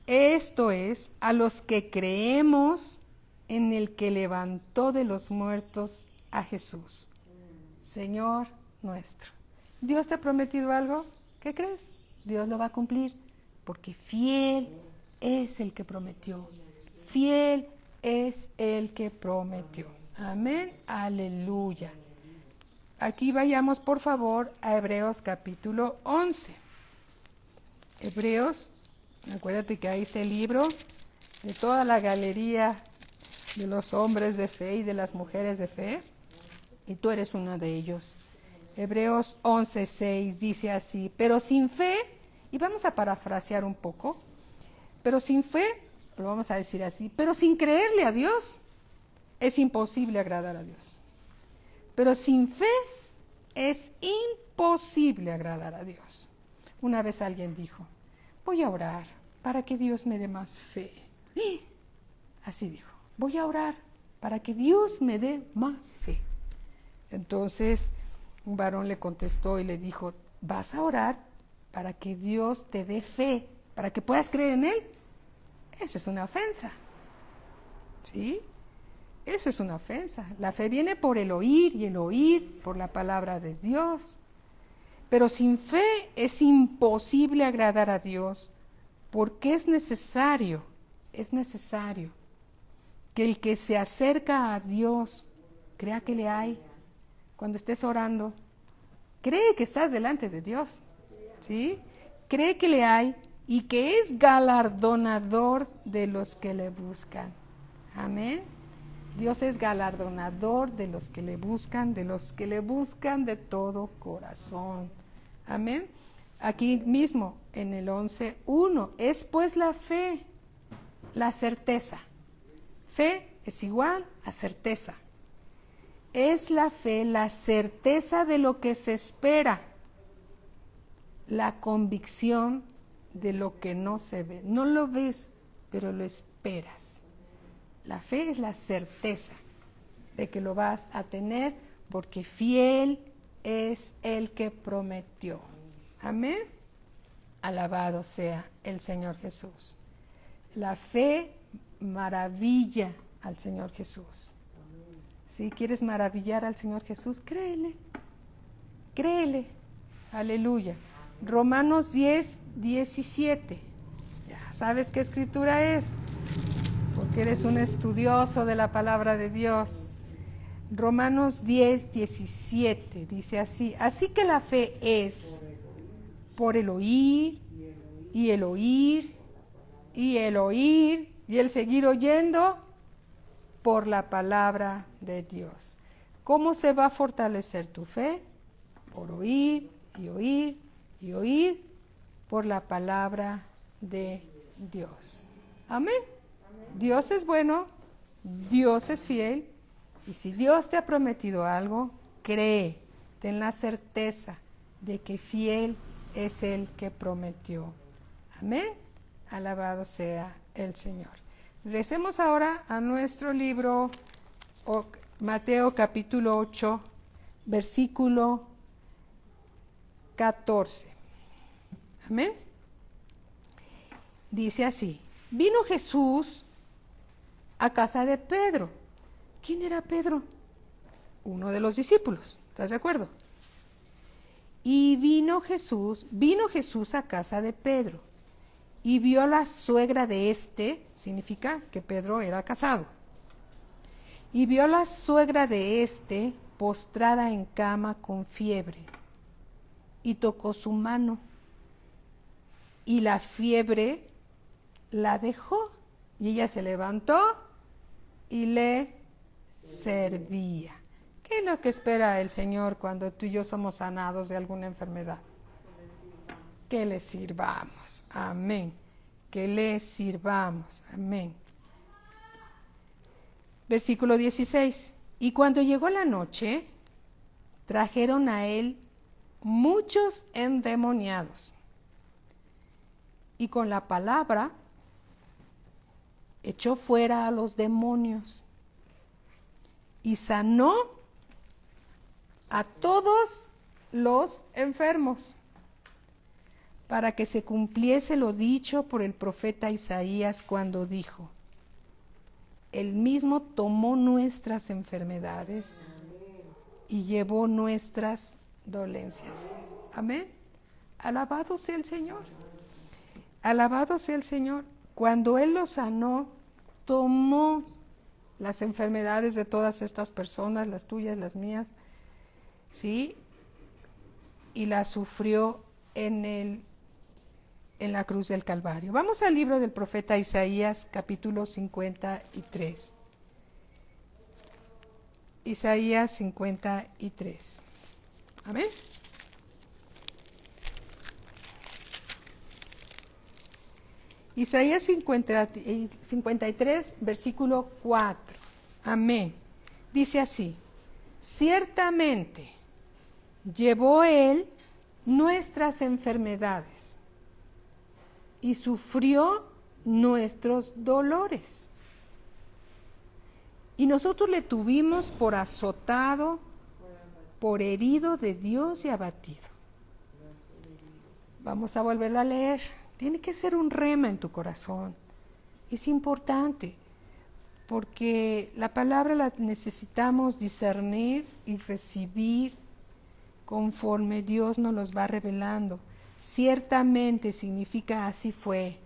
Esto es, a los que creemos en el que levantó de los muertos a Jesús, Señor nuestro. ¿Dios te ha prometido algo? ¿Qué crees? Dios lo va a cumplir, porque fiel es el que prometió. Fiel es el que prometió. Amén. Aleluya. Aquí vayamos, por favor, a Hebreos capítulo 11. Hebreos, acuérdate que ahí está el libro de toda la galería de los hombres de fe y de las mujeres de fe, y tú eres uno de ellos. Hebreos 11:6 dice así: pero sin fe, y vamos a parafrasear un poco, pero sin fe, lo vamos a decir así, pero sin creerle a Dios, es imposible agradar a Dios. Pero sin fe es imposible agradar a Dios. Una vez alguien dijo: voy a orar para que Dios me dé más fe. Así dijo: voy a orar para que Dios me dé más fe. Entonces un varón le contestó y le dijo: ¿vas a orar para que Dios te dé fe, para que puedas creer en Él? Eso es una ofensa. ¿Sí? Eso es una ofensa. La fe viene por el oír y el oír por la palabra de Dios. Pero sin fe es imposible agradar a Dios, porque es necesario que el que se acerca a Dios crea que le hay. Cuando estés orando, cree que estás delante de Dios, ¿sí? Cree que le hay y que es galardonador de los que le buscan. Amén. Dios es galardonador de los que le buscan, de todo corazón. Amén. Aquí mismo, en el 11:1, es pues la fe, la certeza. Fe es igual a certeza. Es la fe, la certeza de lo que se espera, la convicción de lo que no se ve. No lo ves, pero lo esperas. La fe es la certeza de que lo vas a tener, porque fiel es el que prometió. Amén. Alabado sea el Señor Jesús. La fe maravilla al Señor Jesús. Si quieres maravillar al Señor Jesús, créele. Créele. Aleluya. Romanos 10:17. Ya sabes qué escritura es, porque eres un estudioso de la palabra de Dios. Romanos 10:17 dice así: así que la fe es por el oír, y el oír, y el oír, y el seguir oyendo por la palabra de Dios. ¿Cómo se va a fortalecer tu fe? Por oír, y oír, y oír por la palabra de Dios. Amén. Dios es bueno, Dios es fiel, y si Dios te ha prometido algo, cree, ten la certeza de que fiel es el que prometió. Amén. Alabado sea el Señor. Regresemos ahora a nuestro libro, Mateo capítulo 8, versículo 14. Amén. Dice así: vino Jesús a casa de Pedro. ¿Quién era Pedro? Uno de los discípulos, ¿estás de acuerdo? Y vino Jesús a casa de Pedro, y vio a la suegra de significa que Pedro era casado, y vio a la suegra de postrada en cama con fiebre, y tocó su mano, y la fiebre la dejó, y ella se levantó y le servía. ¿Qué es lo que espera el Señor cuando tú y yo somos sanados de alguna enfermedad? Que le sirvamos. Amén. Que le sirvamos. Amén. Versículo 16. Y cuando llegó la noche, trajeron a él muchos endemoniados. Y con la palabra echó fuera a los demonios y sanó a todos los enfermos, para que se cumpliese lo dicho por el profeta Isaías cuando dijo: Él mismo tomó nuestras enfermedades y llevó nuestras dolencias. Amén. Alabado sea el Señor. Alabado sea el Señor. Cuando Él los sanó, tomó las enfermedades de todas estas personas, las tuyas, las mías, ¿sí? Y las sufrió en la cruz del Calvario. Vamos al libro del profeta Isaías, capítulo 53. Isaías 53. Amén. Isaías 53, versículo 4. Amén. Dice así: ciertamente llevó Él nuestras enfermedades y sufrió nuestros dolores. Y nosotros le tuvimos por azotado, por herido de Dios y abatido. Vamos a volverlo a leer. Tiene que ser un rema en tu corazón. Es importante, porque la palabra la necesitamos discernir y recibir conforme Dios nos los va revelando. Ciertamente significa así fue.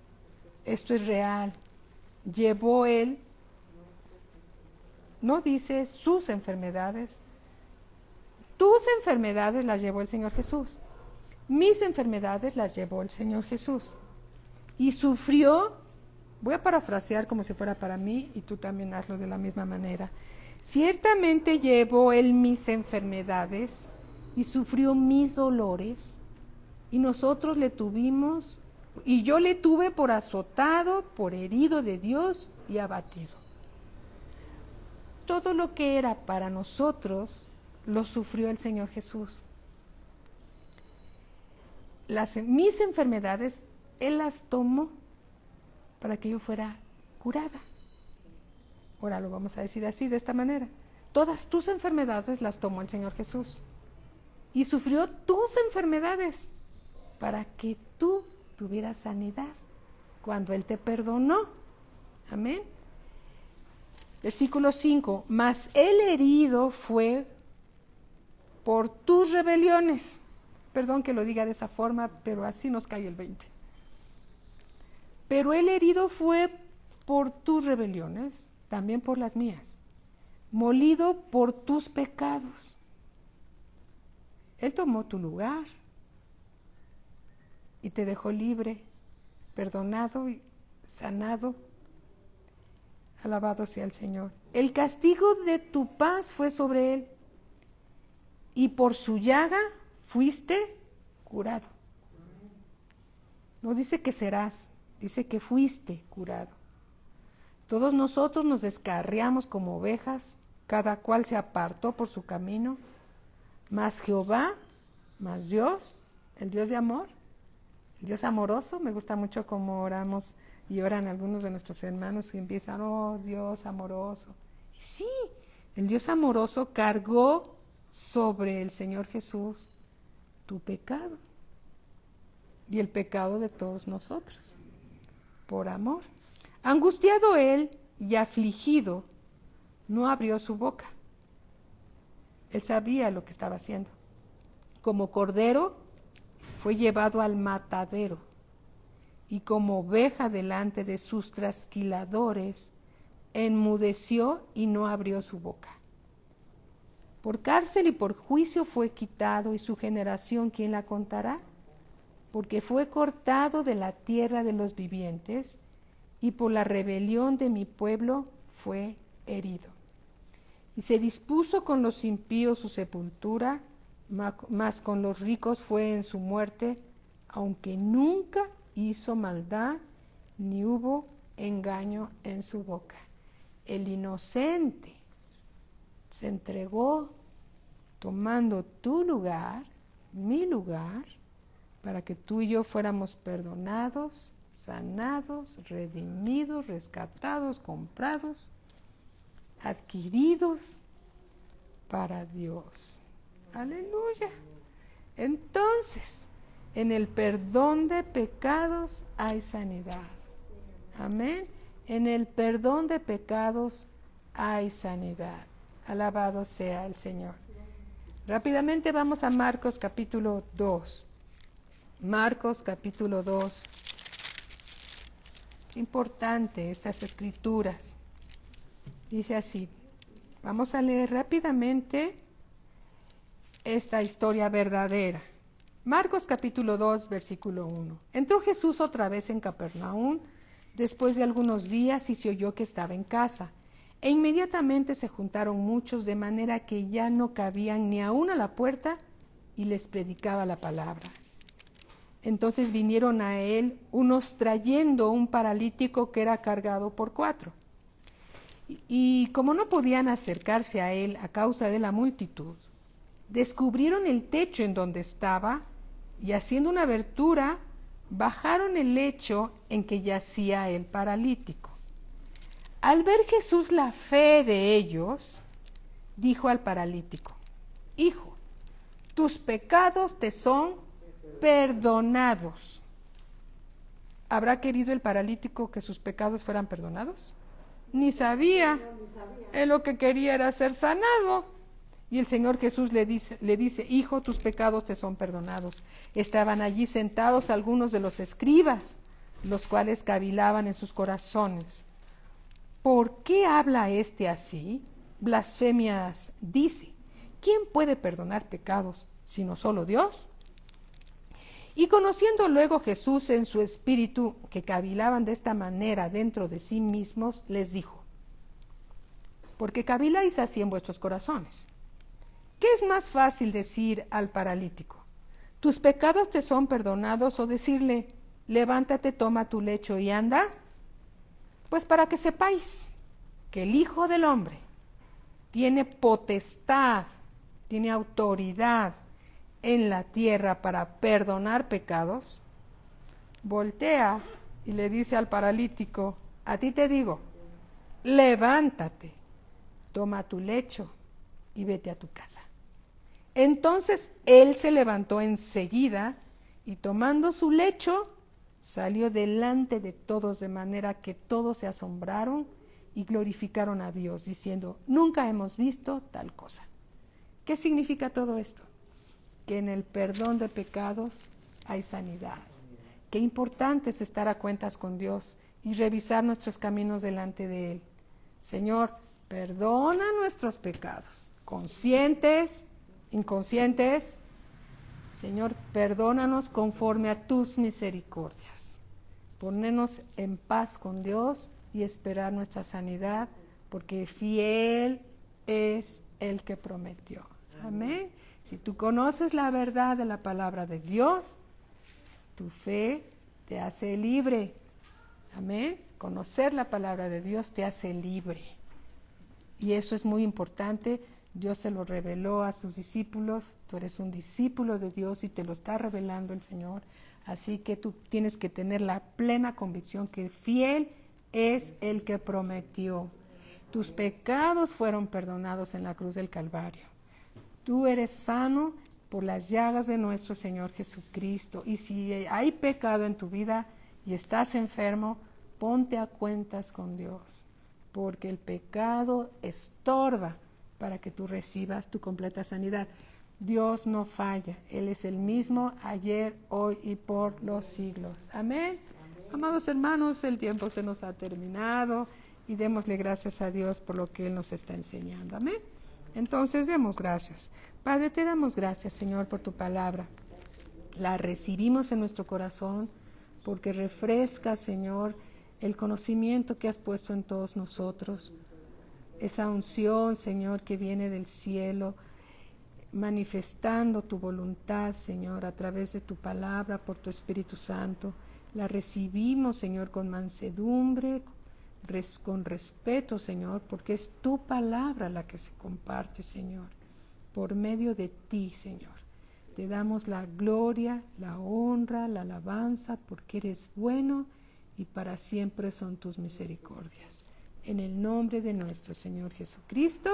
Esto es real. Llevó Él, no dice sus enfermedades. Tus enfermedades las llevó el Señor Jesús. Mis enfermedades las llevó el Señor Jesús. Y sufrió, voy a parafrasear como si fuera para mí, y tú también hazlo de la misma manera. Ciertamente llevó Él mis enfermedades y sufrió mis dolores, y nosotros le tuvimos, y yo le tuve por azotado, por herido de Dios y abatido. Todo lo que era para nosotros lo sufrió el Señor Jesús. Mis enfermedades, Él las tomó para que yo fuera curada. Ahora lo vamos a decir así, de esta manera. Todas tus enfermedades las tomó el Señor Jesús. Y sufrió tus enfermedades para que tú tuvieras sanidad cuando Él te perdonó. Amén. Versículo 5. Mas el herido fue por tus rebeliones. Perdón que lo diga de esa forma, pero así nos cae el 20. Pero el herido fue por tus rebeliones, también por las mías, molido por tus pecados. Él tomó tu lugar y te dejó libre, perdonado y sanado. Alabado sea el Señor. El castigo de tu paz fue sobre Él, y por su llaga fuiste curado. No dice que serás, dice que fuiste curado. Todos nosotros nos descarriamos como ovejas, cada cual se apartó por su camino, mas Jehová, mas Dios, el Dios de amor, el Dios amoroso. Me gusta mucho cómo oramos y oran algunos de nuestros hermanos y empiezan: oh Dios amoroso. Y sí, el Dios amoroso cargó sobre el Señor Jesús tu pecado y el pecado de todos nosotros, por amor. Angustiado Él y afligido, no abrió su boca. Él sabía lo que estaba haciendo. Como cordero fue llevado al matadero, y como oveja delante de sus trasquiladores, enmudeció y no abrió su boca. Por cárcel y por juicio fue quitado, y su generación, ¿quién la contará? Porque fue cortado de la tierra de los vivientes, y por la rebelión de mi pueblo fue herido. Y se dispuso con los impíos su sepultura, mas con los ricos fue en su muerte, aunque nunca hizo maldad, ni hubo engaño en su boca. El inocente se entregó tomando tu lugar mi lugar para que tú y yo fuéramos perdonados, sanados, redimidos, rescatados, comprados, adquiridos para Dios. Aleluya. Entonces, en el perdón de pecados hay sanidad. Amén. En el perdón de pecados hay sanidad. Alabado sea el Señor. Rápidamente vamos a Marcos capítulo 2. Marcos capítulo 2. Importante estas escrituras. Dice así. Vamos a leer rápidamente esta historia verdadera. Marcos capítulo 2, versículo 1. Entró Jesús otra vez en Capernaum después de algunos días y se oyó que estaba en casa. E inmediatamente se juntaron muchos de manera que ya no cabían ni aún a la puerta y les predicaba la palabra. Entonces vinieron a él unos trayendo un paralítico que era cargado por 4. Y como no podían acercarse a él a causa de la multitud, descubrieron el techo en donde estaba y haciendo una abertura, bajaron el lecho en que yacía el paralítico. Al ver Jesús la fe de ellos, dijo al paralítico: Hijo, tus pecados te son perdonados. ¿Habrá querido el paralítico que sus pecados fueran perdonados? Ni sabía. Él lo que quería era ser sanado. Y el Señor Jesús le dice, Hijo, tus pecados te son perdonados. Estaban allí sentados algunos de los escribas, los cuales cavilaban en sus corazones. ¿Por qué habla este así? Blasfemias dice. ¿Quién puede perdonar pecados sino solo Dios? Y conociendo luego Jesús en su espíritu que cavilaban de esta manera dentro de sí mismos, les dijo: ¿por qué caviláis así en vuestros corazones? ¿Qué es más fácil decir al paralítico: tus pecados te son perdonados, o decirle: levántate, toma tu lecho y anda? Pues para que sepáis que el Hijo del Hombre tiene potestad, tiene autoridad en la tierra para perdonar pecados, voltea y le dice al paralítico: a ti te digo, levántate, toma tu lecho y vete a tu casa. Entonces él se levantó enseguida y tomando su lecho salió delante de todos, de manera que todos se asombraron y glorificaron a Dios, diciendo: nunca hemos visto tal cosa. ¿Qué significa todo esto? Que en el perdón de pecados hay sanidad. Qué importante es estar a cuentas con Dios y revisar nuestros caminos delante de Él. Señor, perdona nuestros pecados, conscientes, inconscientes. Señor, perdónanos conforme a tus misericordias. Ponernos en paz con Dios y esperar nuestra sanidad, porque fiel es el que prometió. Amén. Si tú conoces la verdad de la palabra de Dios, tu fe te hace libre. Amén. Conocer la palabra de Dios te hace libre. Y eso es muy importante. Dios se lo reveló a sus discípulos. Tú eres un discípulo de Dios y te lo está revelando el Señor. Así que tú tienes que tener la plena convicción que fiel es el que prometió. Tus pecados fueron perdonados en la cruz del Calvario. Tú eres sano por las llagas de nuestro Señor Jesucristo. Y si hay pecado en tu vida y estás enfermo, ponte a cuentas con Dios, porque el pecado estorba para que tú recibas tu completa sanidad. Dios no falla. Él es el mismo ayer, hoy y por los siglos. Amén. Amados hermanos, el tiempo se nos ha terminado y démosle gracias a Dios por lo que Él nos está enseñando. Amén. Entonces demos gracias. Padre, te damos gracias, Señor, por tu palabra. La recibimos en nuestro corazón porque refresca, Señor, el conocimiento que has puesto en todos nosotros. Esa unción, Señor, que viene del cielo, manifestando tu voluntad, Señor, a través de tu palabra, por tu Espíritu Santo. La recibimos, Señor, con mansedumbre, con respeto, Señor, porque es tu palabra la que se comparte, Señor, por medio de ti, Señor. Te damos la gloria, la honra, la alabanza, porque eres bueno y para siempre son tus misericordias. En el nombre de nuestro Señor Jesucristo.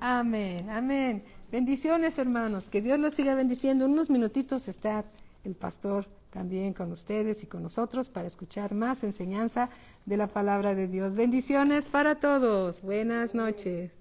Amén, amén. Bendiciones, hermanos. Que Dios los siga bendiciendo. En unos minutitos está el pastor también con ustedes y con nosotros para escuchar más enseñanza de la palabra de Dios. Bendiciones para todos. Buenas noches.